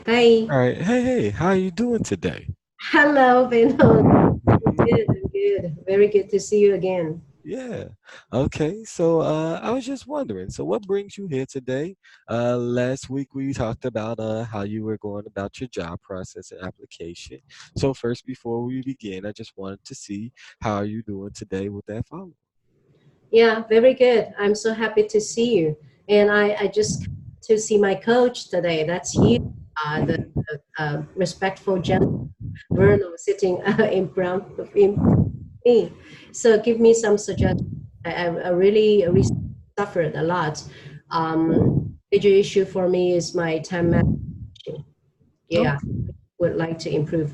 Hi. All right. Hey, how you doing today? Hello, Vernon. I'm good. I'm good. Very good to see you again. Yeah. Okay. So I was just wondering, so what brings you here today? Last week we talked about how you were going about your job process and application. So first, before we begin, I just wanted to see how are you doing today with that follow. Yeah, very good. I'm so happy to see you. And I just come to see my coach today. That's you, the respectful gentleman Vernon sitting in front of me. So give me some suggestions. I really suffered a lot. Major issue for me is my time management. Oh, Yeah, would like to improve.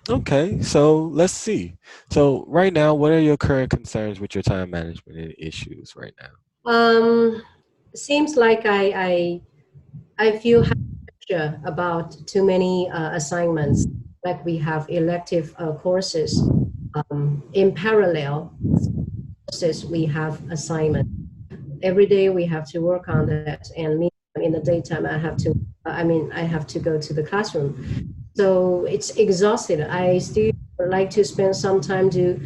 okay. So let's see. So right now, what are your current concerns with your time management and issues right now? Um, seems like I feel high pressure about too many assignments. Like we have elective courses in parallel. Courses we have assignment every day. We have to work on that, and me in the daytime I have to. I have to go to the classroom. So it's exhausted. I still like to spend some time to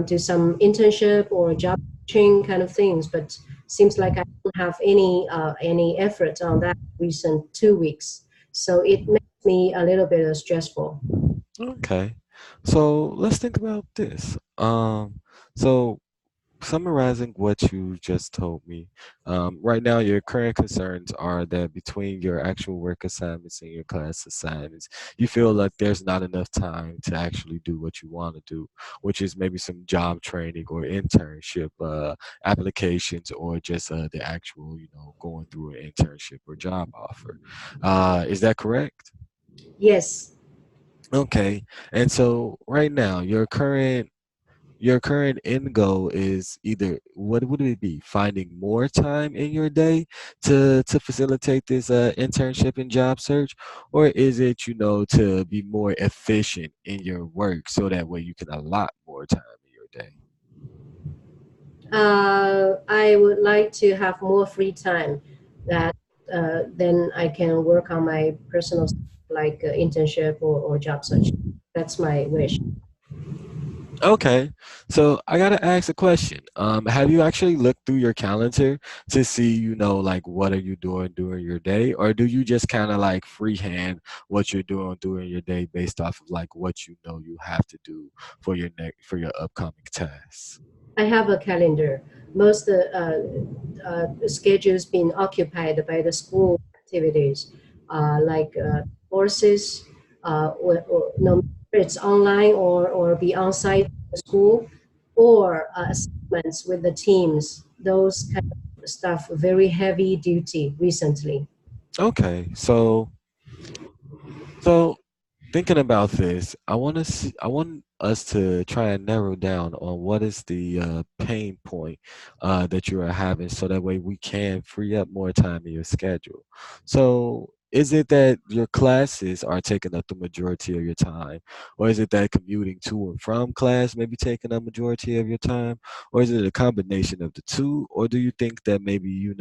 do some internship or job searching kind of things, but seems like I don't have any effort on that recent 2 weeks. So it makes me a little bit stressful. Okay. So let's think about this. So summarizing what you just told me, right now your current concerns are that between your actual work assignments and your class assignments, you feel like there's not enough time to actually do what you want to do, which is maybe some job training or internship applications, or just the actual, going through an internship or job offer. Is that correct? Yes. Okay. And so right now, your current end goal is either, what would it be? Finding more time in your day to facilitate this internship and job search, or is it, to be more efficient in your work so that way you can allot more time in your day? I would like to have more free time that then I can work on my personal stuff, like internship or job search. That's my wish. Okay, so I gotta ask a question. Have you actually looked through your calendar to see, like what are you doing during your day, or do you just kind of like freehand what you're doing during your day based off of like what you know you have to do for your upcoming tasks? I have a calendar. Most schedules been occupied by the school activities, like courses, no matter it's online or be on site at school, or assignments with the teams. Those kind of stuff, very heavy duty recently. Okay, so thinking about this, I want us to try and narrow down on what is the pain point that you are having, so that way we can free up more time in your schedule. So, is it that your classes are taking up the majority of your time, or is it that commuting to and from class maybe taking up majority of your time, or is it a combination of the two, or do you think that maybe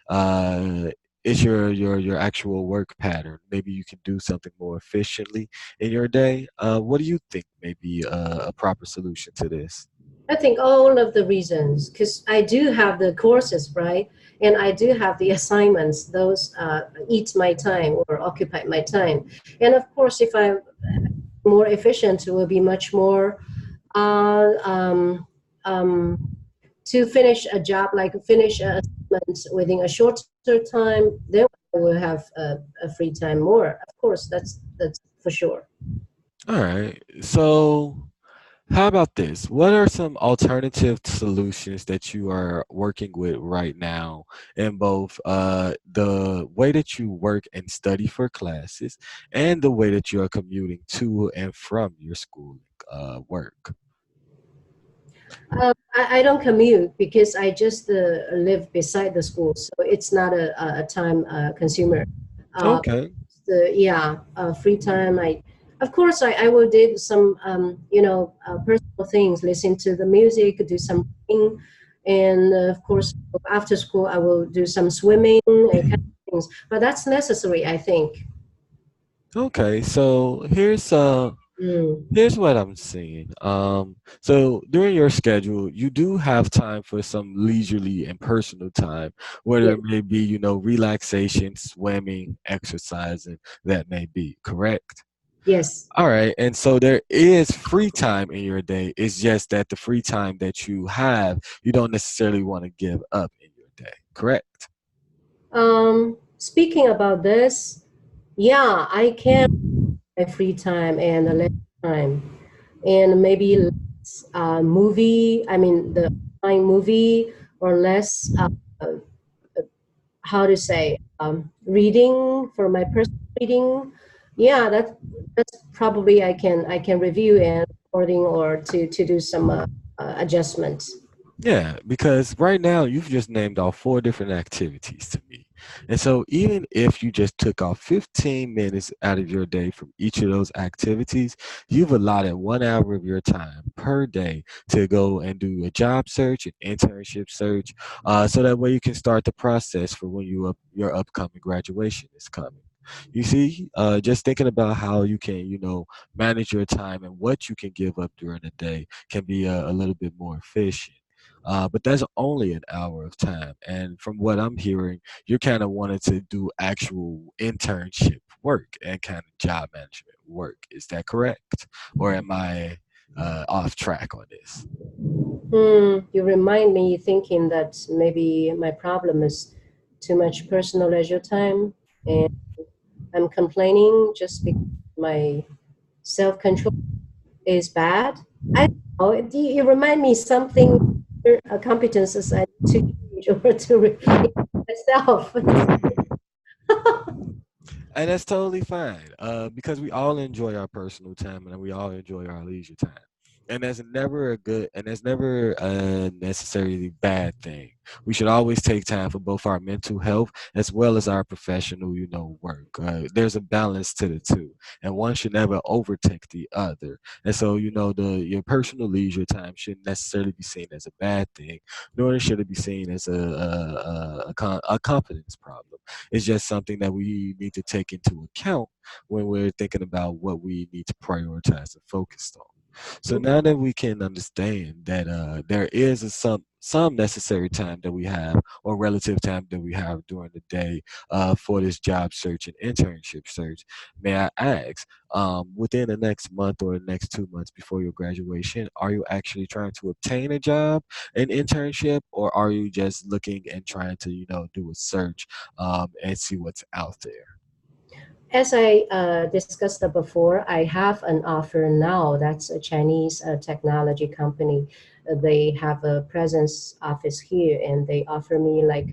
uh, it's your actual work pattern? Maybe you can do something more efficiently in your day. What do you think may be a proper solution to this? I think all of the reasons, because I do have the courses, right? And I do have the assignments. Those eat my time or occupy my time. And of course, if I'm more efficient, it will be much more uh, um, um, to finish a job, like finish a assignment within a shorter time. Then I will have a free time more. Of course, that's for sure. All right. So, how about this? What are some alternative solutions that you are working with right now in both the way that you work and study for classes and the way that you are commuting to and from your school work? I don't commute because I just live beside the school, so it's not a time consumer. Uh, Okay. yeah, free time. Of course, I will do some, personal things, listen to the music, do some reading, and of course, after school, I will do some swimming and kind of things. But that's necessary, I think. Okay, so Mm, here's what I'm seeing. So during your schedule, you do have time for some leisurely and personal time, whether yeah. it may be, relaxation, swimming, exercising, that may be, correct? Yes. All right, and so there is free time in your day. It's just that the free time that you have, you don't necessarily want to give up in your day, correct? Speaking about this, yeah, I can my free time and the leisure time, and maybe less movie. I mean, the online movie or less. How to say reading for my personal reading. Yeah, that's probably I can review and recording or to do some adjustments. Yeah, because right now you've just named off four different activities to me. And so even if you just took off 15 minutes out of your day from each of those activities, you've allotted 1 hour of your time per day to go and do a job search, an internship search, so that way you can start the process for when your upcoming graduation is coming. You see, just thinking about how you can, manage your time and what you can give up during the day can be a little bit more efficient. But that's only an hour of time. And from what I'm hearing, you're kind of wanting to do actual internship work and kind of job management work. Is that correct? Or am I off track on this? You remind me thinking that maybe my problem is too much personal leisure time, and I'm complaining just because my self-control is bad. I don't know. You remind me something competences I need to change or to myself. And that's totally fine because we all enjoy our personal time and we all enjoy our leisure time. And that's never a necessarily bad thing. We should always take time for both our mental health as well as our professional, work. There's a balance to the two, and one should never overtake the other. And so, your personal leisure time shouldn't necessarily be seen as a bad thing, nor should it be seen as a confidence problem. It's just something that we need to take into account when we're thinking about what we need to prioritize and focus on. So now that we can understand that there is some necessary time that we have or relative time that we have during the day for this job search and internship search, may I ask, within the next month or the next 2 months before your graduation, are you actually trying to obtain a job, an internship, or are you just looking and trying to, do a search and see what's out there? As I discussed before, I have an offer now. That's a Chinese technology company. They have a presence office here, and they offer me like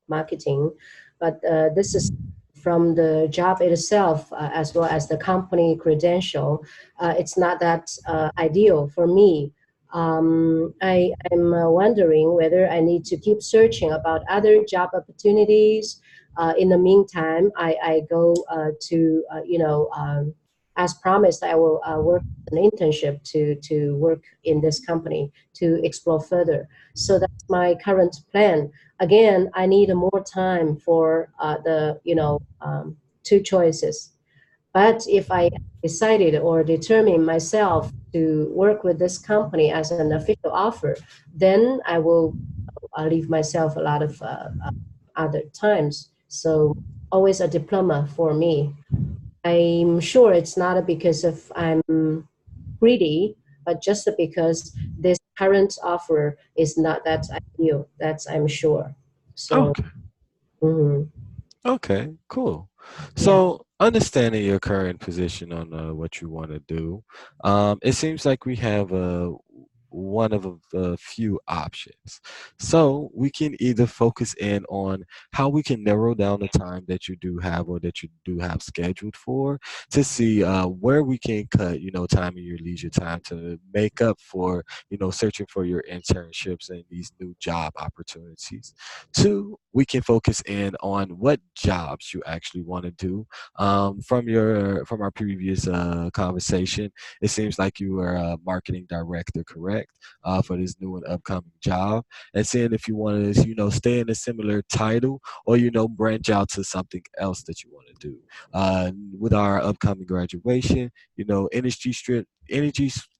marketing. But this is from the job itself, as well as the company credential. It's not that ideal for me. I'm wondering whether I need to keep searching about other job opportunities. In the meantime, I go as promised, I will work an internship to work in this company to explore further. So that's my current plan. Again, I need more time for the two choices. But if I decided or determine myself to work with this company as an official offer, then I will leave myself a lot of other times. So always a diploma for me. I'm sure it's not because of I'm greedy, but just because this current offer is not that ideal. That's I'm sure. So Okay. mhm, Okay, cool. yeah. So, understanding your current position on what you want to do, it seems like we have one of the few options. So, we can either focus in on how we can narrow down the time that you do have or that you do have scheduled for to see where we can cut, time in your leisure time to make up for, searching for your internships and these new job opportunities. Two, we can focus in on what jobs you actually want to do. From our previous conversation, it seems like you are a marketing director, correct? contract for this new and upcoming job, and seeing if you want to, stay in a similar title or, branch out to something else that you want to do. With our upcoming graduation,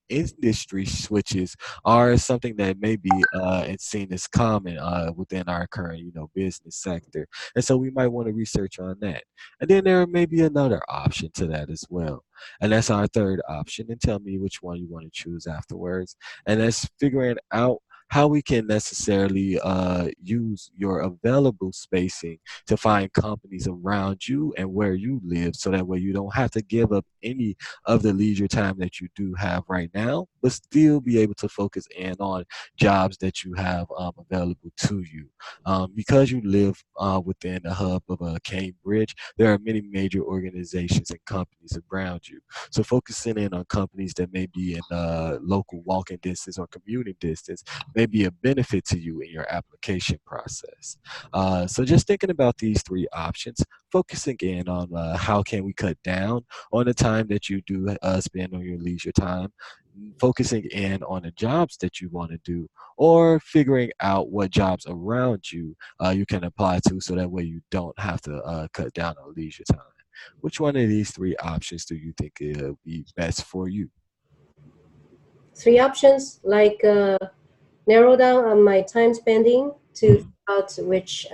industry switches are something that may be and seen as common within our current business sector, and so we might want to research on that. And then there may be another option to that as well, and that's our third option. And tell me which one you want to choose afterwards, and that's figuring out how we can necessarily use your available spacing to find companies around you and where you live, so that way you don't have to give up any of the leisure time that you do have right now, but still be able to focus in on jobs that you have available to you. Because you live within the hub of Cambridge, there are many major organizations and companies around you. So focusing in on companies that may be in local walking distance or commuting distance may be a benefit to you in your application process. So just thinking about these three options, focusing in on how can we cut down on the time that you do spend on your leisure time, focusing in on the jobs that you want to do, or figuring out what jobs around you you can apply to, so that way you don't have to cut down on leisure time. Which one of these three options do you think will be best for you? Three options, like narrow down on my time spending to Mhm, figure out which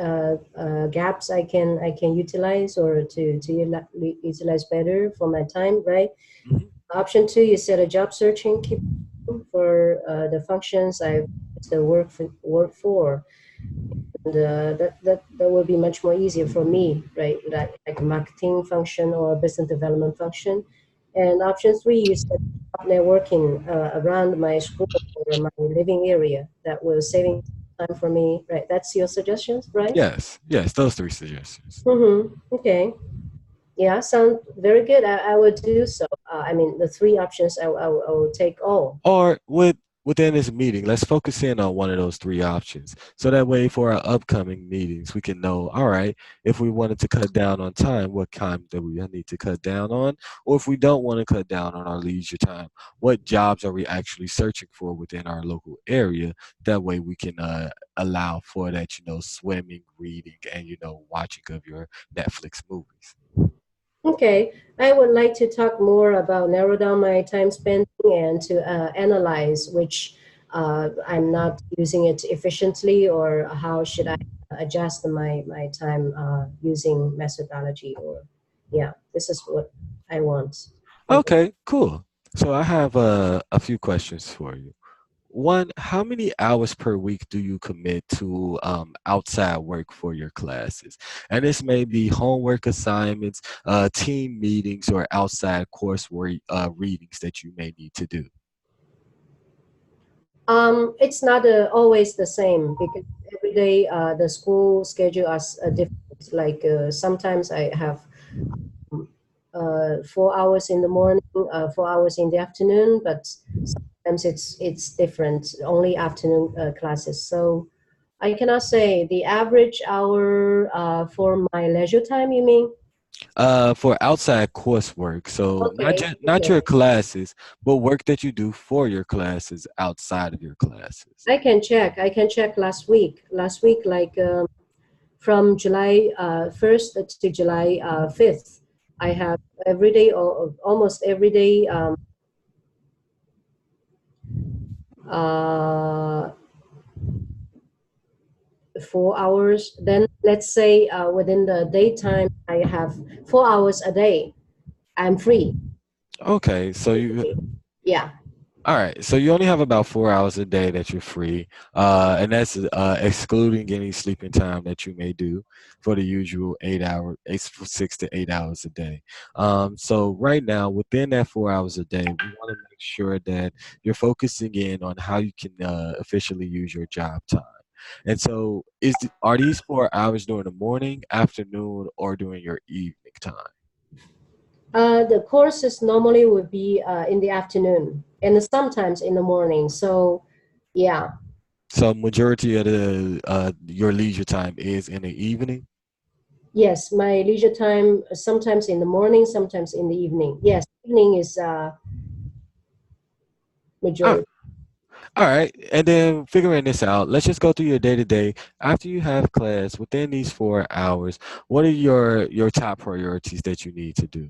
gaps I can utilize, or to utilize better for my time, right? mhm. Option two, you said a job searching, keep for the functions I to work for. And that will be much more easier for me, right? Like a marketing function or a business development function. And option three, you said networking around my school or my living area. That will saving time for me, right? That's your suggestions, right? Yes, yes, those three suggestions. Mm-hmm. Okay. Yeah, sound very good. I will do so. I mean, the three options, I will take all. Or within this meeting, let's focus in on one of those three options. So that way for our upcoming meetings, we can know, all right, if we wanted to cut down on time, what time do we need to cut down on? Or if we don't want to cut down on our leisure time, what jobs are we actually searching for within our local area? That way we can allow for that, swimming, reading, and, watching of your Netflix movies. Okay, I would like to talk more about narrow down my time spending and to analyze which I'm not using it efficiently, or how should I adjust my time using methodology, or yeah, this is what I want. Mhm. Okay, cool. So I have a few questions for you. One, how many hours per week do you commit to outside work for your classes? And this may be homework assignments, team meetings, or outside coursework readings that you may need to do. It's not always the same, because every day the school schedule is different. Like sometimes I have 4 hours in the morning, 4 hours in the afternoon, but sometimes it's different, only afternoon classes. So I cannot say the average hour for my leisure time, you mean? For outside coursework, so not Okay, just not okay. your classes, but work that you do for your classes outside of your classes. I can check last week, like from July 1st to July 5th, I have every day, or almost every day, 4 hours. Then let's say within the daytime, I have 4 hours a day. I'm free. Okay, so you Yeah. all right, so you only have about 4 hours a day that you're free, and that's excluding any sleeping time that you may do for the usual 8 hour, 6 to 8 hours a day. So right now, within that 4 hours a day, we want to make sure that you're focusing in on how you can officially use your job time. And so, are these 4 hours during the morning, afternoon, or during your evening time? The courses normally would be in the afternoon and sometimes in the morning. So, yeah. So, majority of the your leisure time is in the evening. Yes, my leisure time sometimes in the morning, sometimes in the evening. Yes, evening is majority. All right, and then figuring this out, let's just go through your day to day. After you have class, within these 4 hours, what are your top priorities that you need to do?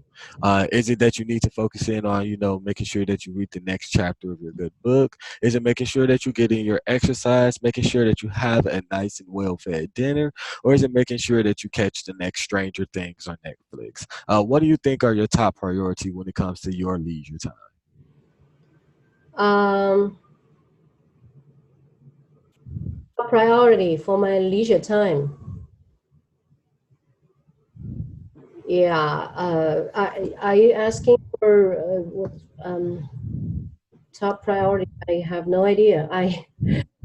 Is it that you need to focus in on, making sure that you read the next chapter of your good book? Is it making sure that you get in your exercise, making sure that you have a nice and well fed dinner, or is it making sure that you catch the next Stranger Things on Netflix? What do you think are your top priority when it comes to your leisure time? Um, Priority for my leisure time. Yeah. Are you asking for what top priority? I have no idea. I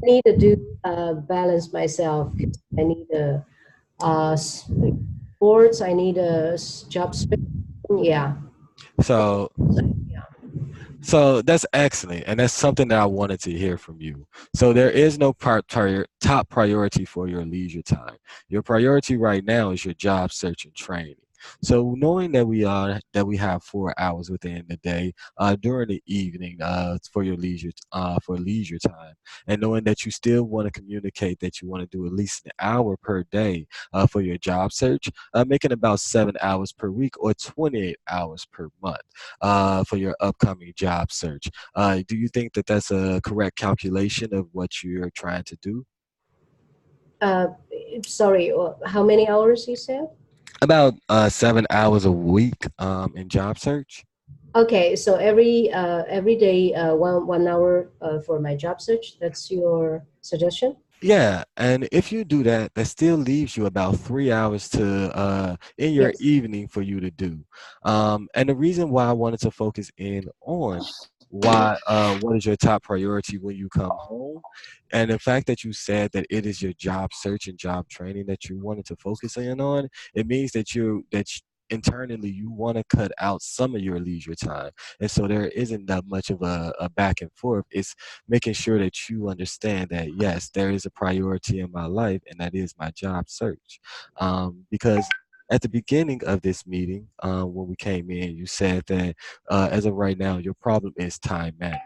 need to do balance myself because I need a sports. I need a job switch. Yeah. So So that's excellent, and that's something that I wanted to hear from you. So there is no top priority for your leisure time. Your priority right now is your job search and training. So knowing that we have 4 hours within the day, during the evening, for your leisure time, and knowing that you still want to communicate that you want to do at least an hour per day, for your job search, making about 7 hours per week or 28 hours per month, for your upcoming job search. Do you think that that's a correct calculation of what you're trying to do? Uh, Sorry, how many hours you said? About 7 hours a week, in job search. Okay, so every day, 1 hour for my job search. That's your suggestion? Yeah, and if you do that, that still leaves you about 3 hours to in your Yes. evening for you to do. And the reason why I wanted to focus in on why what is your top priority when you come home, and the fact that you said that it is your job search and job training that you wanted to focus in on, it means internally you want to cut out some of your leisure time, and so there isn't that much of a back and forth. It's making sure that you understand that yes, there is a priority in my life, and that is my job search. Because at the beginning of this meeting, when we came in, you said that as of right now, your problem is time management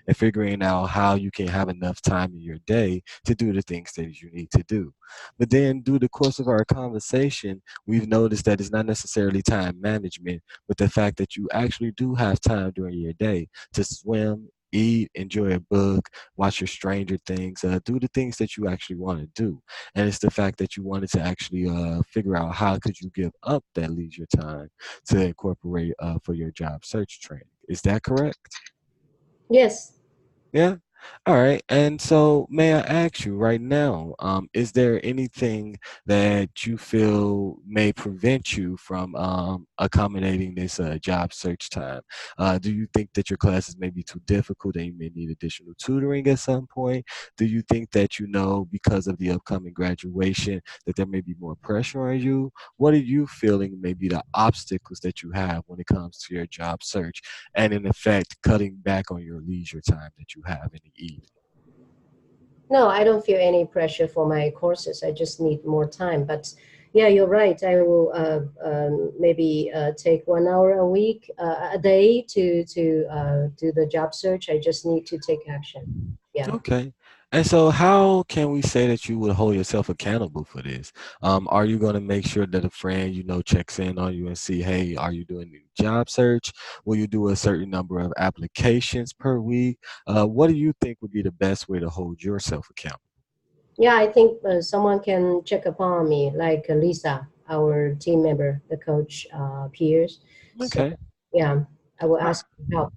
and figuring out how you can have enough time in your day to do the things that you need to do. But then, through the course of our conversation, we've noticed that it's not necessarily time management, but the fact that you actually do have time during your day to swim, eat, enjoy a book, watch your Stranger Things, do the things that you actually want to do. And it's the fact that you wanted to actually figure out how could you give up that leisure time to incorporate for your job search training. Is that correct? Yes. Yeah. All right. And so, may I ask you right now, is there anything that you feel may prevent you from accommodating this job search time? Do you think that your classes may be too difficult and you may need additional tutoring at some point? Do you think that because of the upcoming graduation that there may be more pressure on you? What are you feeling may be the obstacles that you have when it comes to your job search? And in effect cutting back on your leisure time that you have in the evening. No, I don't feel any pressure for my courses. I just need more time. But yeah, you're right. I will maybe take 1 hour a week, a day to do the job search. I just need to take action. Yeah. Okay. And so how can we say that you would hold yourself accountable for this? Are you going to make sure that a friend checks in on you and see, hey, are you doing the job search? Will you do a certain number of applications per week? What do you think would be the best way to hold yourself accountable? Yeah, I think someone can check upon me, like Lisa, our team member, the coach peers. So Okay. yeah, I will ask for help.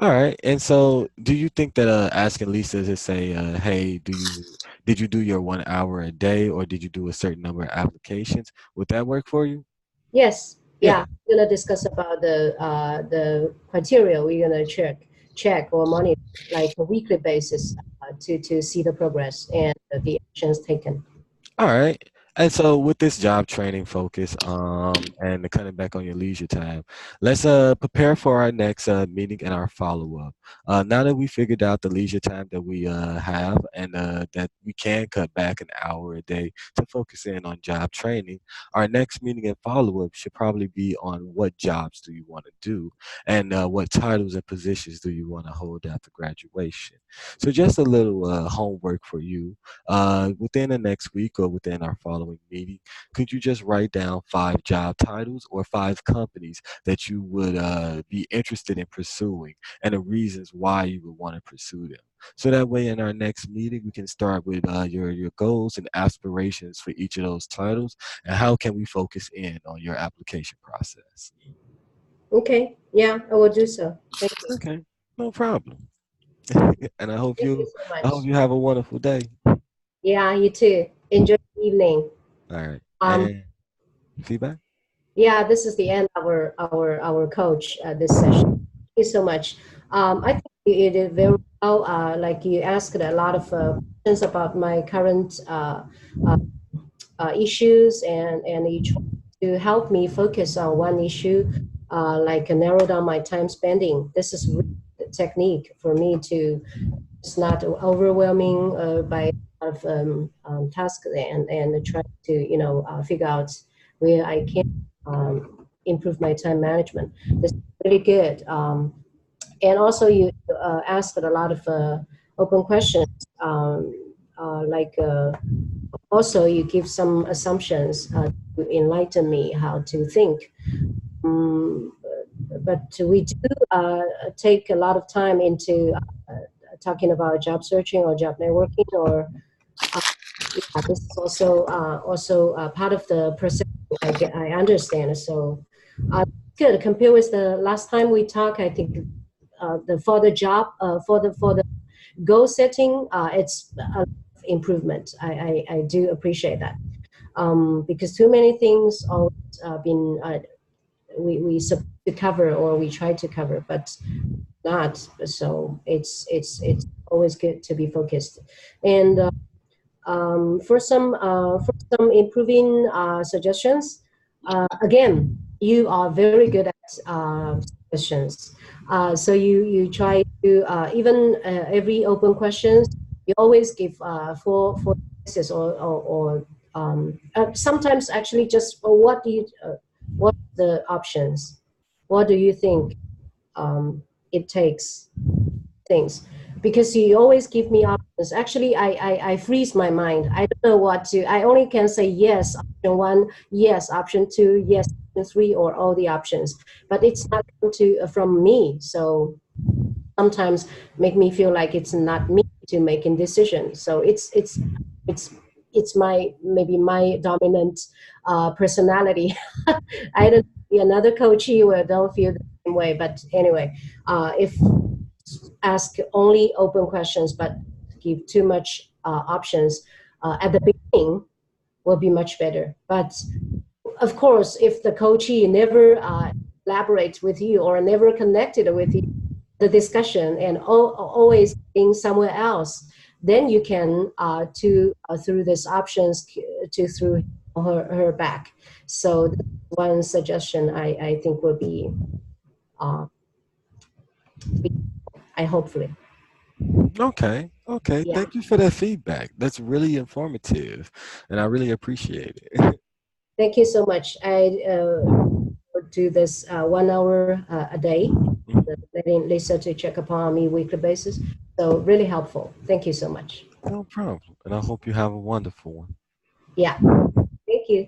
All right. And so do you think that asking Lisa to say, hey, did you do your 1 hour a day or did you do a certain number of applications? Would that work for you? Yes, Yeah. yeah. We're gonna discuss about the criteria we're gonna check or monitor like a weekly basis to see the progress and the actions taken. All right. And so with this job training focus, and cutting back on your leisure time, let's prepare for our next meeting and our follow up. Now that we figured out the leisure time that we have and that we can cut back an hour a day to focus in on job training, our next meeting and follow up should probably be on what jobs do you want to do and what titles and positions do you want to hold after graduation. So just a little homework for you within the next week or within our following meeting, could you just write down 5 job titles or 5 companies that you would be interested in pursuing and the reasons why you would want to pursue them? So that way, in our next meeting, we can start with your goals and aspirations for each of those titles, and how can we focus in on your application process. Okay. Yeah, I will do so. Thank you. Okay, no problem. And Thank you so I hope much. you have a wonderful day. Yeah, you too. Enjoy the evening. All right, Um, and feedback. yeah, this is the end of our coach this session. Thank you so much. I think you did very well. Like you asked a lot of questions about my current uh, issues, and you try to help me focus on one issue, like narrow down my time spending. This is really the technique for me to it's not overwhelming by a lot of tasks and try to figure out where I can improve my time management. This is really good. And also you asked a lot of open questions, um, like also you give some assumptions to enlighten me how to think. Um, but we do take a lot of time into talking about job searching or job networking, or uh, yeah, this is also part of the process. I understand. So good. Compared with the last time we talked, I think the for the job for the goal setting, it's a lot of improvement. I do appreciate that, because too many things always been we supposed to cover or we try to cover, but not. So it's always good to be focused. And for some improving suggestions, again, you are very good at suggestions. So you try to even every open questions, you always give four choices, or sometimes actually just what the options, what do you think it takes things, because you always give me options. Actually, I freeze my mind. I don't know what to. I only can say yes, option one, yes, option two, yes, option three, or all the options. But it's not come to from me. So sometimes make me feel like it's not me to making decisions. So it's it's my maybe my dominant personality. I don't see another coach here will don't feel the same way. But anyway, if ask only open questions but give too much options at the beginning will be much better. But of course, if the coachee never elaborates with you or never connected with you, the discussion and always being somewhere else, then you can to through these options to through her back. So one suggestion I think would uh, be I hopefully. Okay. Okay. Yeah. Thank you for that feedback. That's really informative, and I really appreciate it. Thank you so much. I do this 1 hour a day, letting Lisa to check upon me weekly basis. So really helpful. Thank you so much. No problem. And I hope you have a wonderful one. Yeah. Thank you.